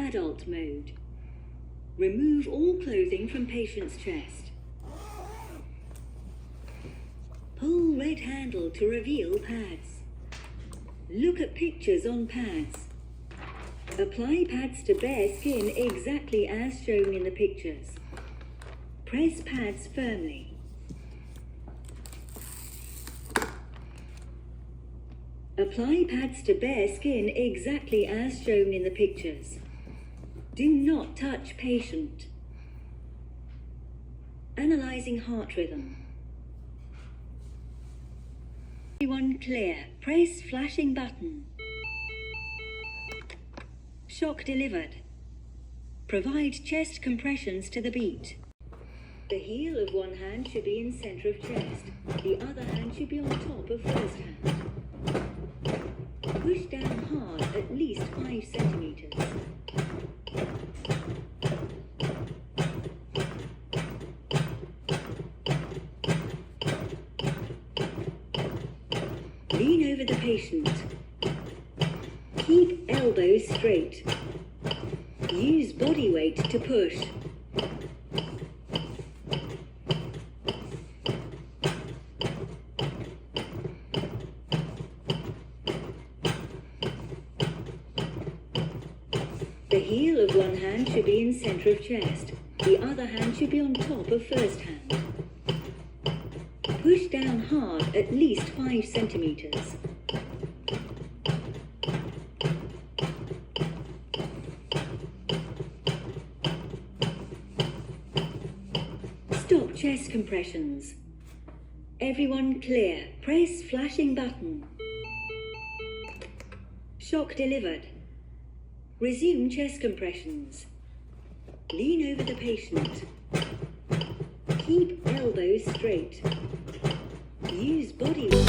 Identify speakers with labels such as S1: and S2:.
S1: adult mode. Remove all clothing from patient's chest. Pull red handle to reveal pads. Look at pictures on pads. Apply pads to bare skin exactly as shown in the pictures. Press pads firmly. Apply pads to bare skin exactly as shown in the pictures. Do not touch patient. Analyzing heart rhythm. Everyone clear. Press flashing button. Shock delivered. Provide chest compressions to the beat. The heel of one hand should be in center of chest. The other hand should be on top of first hand. Push down hard at least 5 centimeters. Lean over the patient. Keep elbows straight. Use body weight to push. The heel of one hand should be in center of chest. The other hand should be on top of first hand. Push down hard at least 5 centimeters. Stop chest compressions. Everyone clear. Press flashing button. Shock delivered. Resume chest compressions. Lean over the patient. Keep elbows straight. Use body weight.